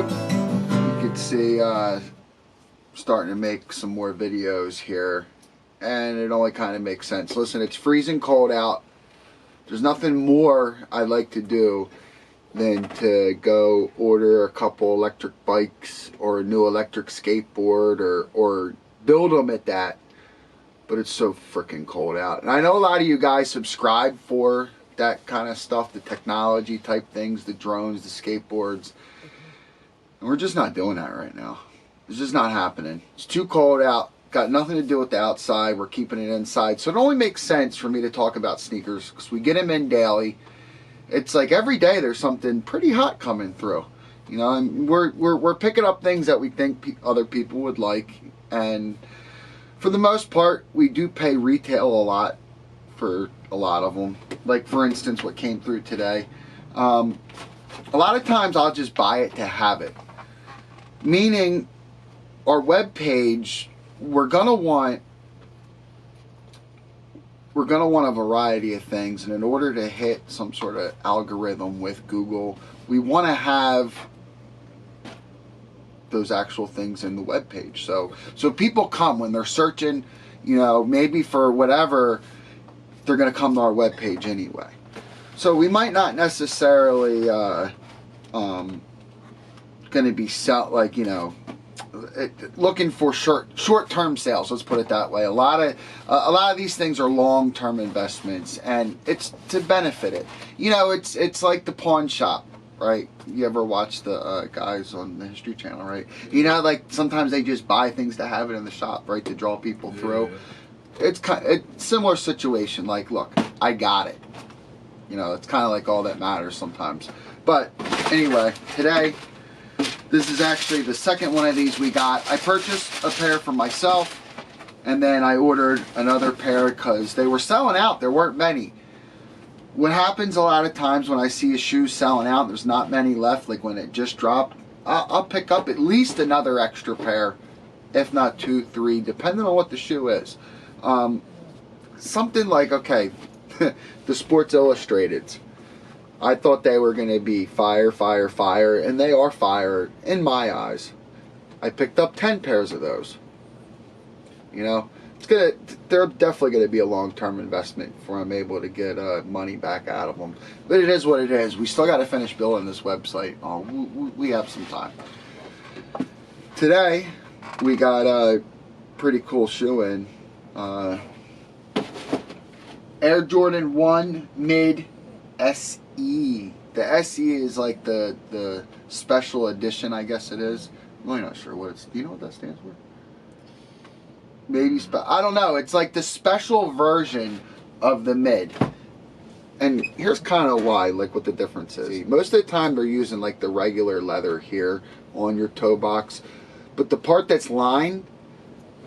YouTube. You can see starting to make some more videos here, and it only kind of makes sense. Listen, it's freezing cold out. There's nothing more I'd like to do than to go order a couple electric bikes or a new electric skateboard or build them at that. But it's so freaking cold out. And I know a lot of you guys subscribe for that kind of stuff, the technology type things, the drones, the skateboards. And we're just not doing that right now. It's just not happening. It's too cold out. Got nothing to do with the outside. We're keeping it inside. So it only makes sense for me to talk about sneakers because we get them in daily. It's like every day there's something pretty hot coming through. You know, and we're picking up things that we think other people would like. And for the most part, we do pay retail a lot for a lot of them. Like, for instance, what came through today. A lot of times I'll just buy it to have it. Meaning, our web page, we're gonna want a variety of things, and in order to hit some sort of algorithm with Google, we want to have those actual things in the web page. So people come when they're searching, you know, maybe for whatever, they're going to come to our web page anyway. So we might not necessarily going to be looking for short-term sales. Let's put it that way. A lot of these things are long-term investments, and it's to benefit it. You know, it's like the pawn shop, right? You ever watch the guys on the History Channel, right? You know, like sometimes they just buy things to have it in the shop, right, to draw people through. It's similar situation. Like, look, I got it. You know, it's kind of like all that matters sometimes. But anyway, today, this is actually the second one of these we got. I purchased a pair for myself, and then I ordered another pair because they were selling out. There weren't many. What happens a lot of times when I see a shoe selling out, there's not many left, like when it just dropped, I'll pick up at least another extra pair, if not 2, 3, depending on what the shoe is. Something like, okay, the Sports Illustrated. I thought they were going to be fire, fire, fire, and they are fire in my eyes. I picked up 10 pairs of those. You know, they're definitely going to be a long-term investment before I'm able to get money back out of them. But it is what it is. We still got to finish building this website. We have some time. Today, we got a pretty cool shoe in. Air Jordan 1 Mid SE. The SE is like the special edition, I guess it is. I'm really not sure what it's. Do you know what that stands for? Maybe I don't know. It's like the special version of the Mid. And here's kind of why, like what the difference is. Most of the time they're using like the regular leather here on your toe box, but the part that's lined,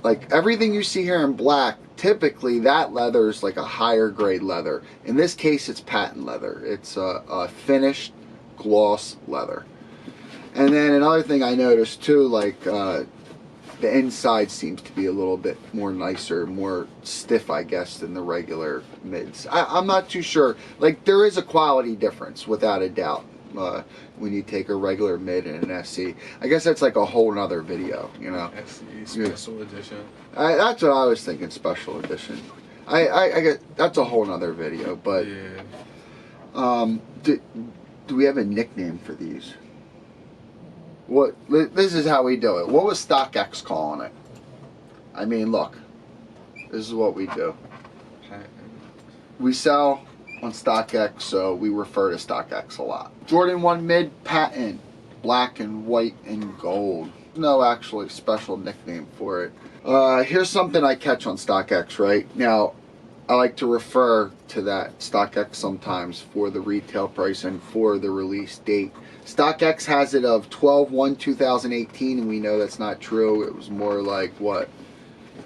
like everything you see here in black, typically that leather is like a higher grade leather. In this case, it's patent leather. It's a finished gloss leather. And then another thing I noticed too, like the inside seems to be a little bit more nicer, more stiff, I guess, than the regular mids. I'm not too sure. Like, there is a quality difference, without a doubt, when you take a regular mid and an SC. I guess that's like a whole nother video, you know. SC special edition. That's what I was thinking, special edition. I get that's a whole nother video, but yeah. Do we have a nickname for these? This is how we do it. What was StockX calling it? I mean, look, this is what we do. We sell on StockX, so we refer to StockX a lot. Jordan 1 Mid patent, black and white and gold. No actually special nickname for it. Here's something I catch on StockX, right? Now, I like to refer to that StockX sometimes for the retail price and for the release date. StockX has it of 12/1/2018, and we know that's not true. It was more like, what,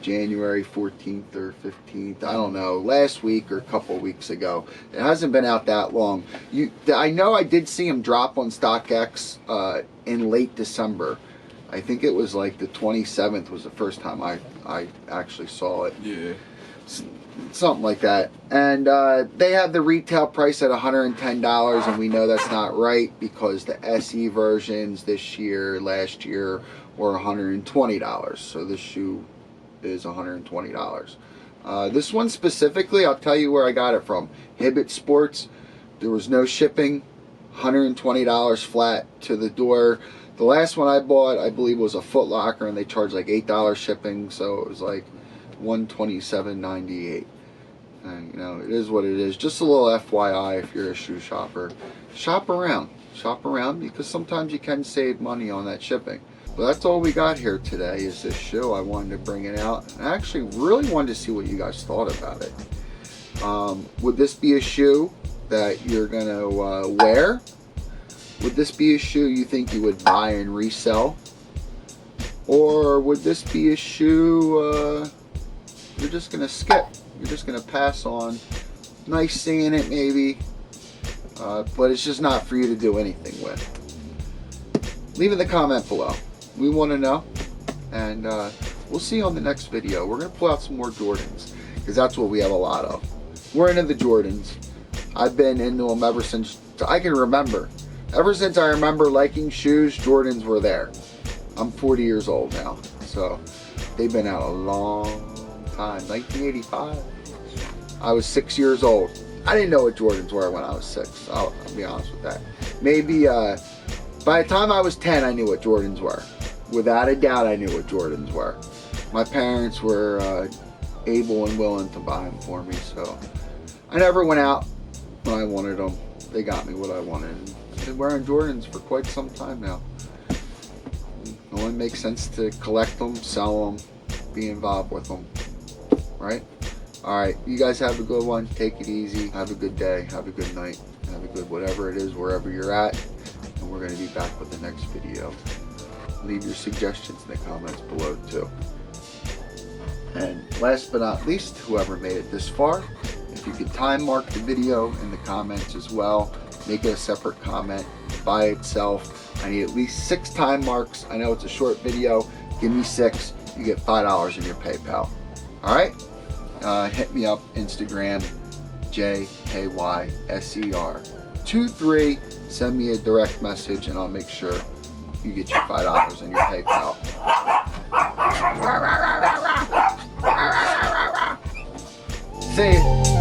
January 14th or 15th? I don't know, last week or a couple weeks ago. It hasn't been out that long. I know I did see him drop on StockX in late December. I think it was like the 27th was the first time I actually saw it. Yeah. something like that. And they have the retail price at $110, and we know that's not right because the SE versions this year, last year, were $120. So this shoe is $120. This one specifically, I'll tell you where I got it from. Hibbett Sports. There was no shipping. $120 flat to the door. The last one I bought, I believe, was a Foot Locker, and they charged like $8 shipping, so it was like $127.98. And you know, it is what it is. Just a little FYI if you're a shoe shopper. Shop around. Shop around, because sometimes you can save money on that shipping. But that's all we got here today is this shoe. I wanted to bring it out. I actually really wanted to see what you guys thought about it. Would this be a shoe that you're going to wear? Would this be a shoe you think you would buy and resell? Or would this be a shoe you're just going to skip? You're just going to pass on. Nice seeing it maybe, but it's just not for you to do anything with. Leave in the comment below. We want to know, and we'll see you on the next video. We're going to pull out some more Jordans, because that's what we have a lot of. We're into the Jordans. I've been into them ever since I can remember. Ever since I remember liking shoes, Jordans were there. I'm 40 years old now, so they've been out a long time. 1985. I was 6 years old. I didn't know what Jordans were when I was 6. I'll be honest with that. Maybe by the time I was 10, I knew what Jordans were. Without a doubt, I knew what Jordans were. My parents were able and willing to buy them for me, so I never went out when I wanted them. They got me what I wanted. I've been wearing Jordans for quite some time now. It only makes sense to collect them, sell them, be involved with them, right? All right, you guys have a good one. Take it easy. Have a good day. Have a good night. Have a good whatever it is, wherever you're at. And we're going to be back with the next video. Leave your suggestions in the comments below too. And last but not least, whoever made it this far, if you could time mark the video in the comments as well, make it a separate comment by itself. I need at least 6 time marks. I know it's a short video. Give me 6. You get $5 in your PayPal. All right? Hit me up, Instagram, JKYSER23. Send me a direct message and I'll make sure you get your $5 in your PayPal. See ya.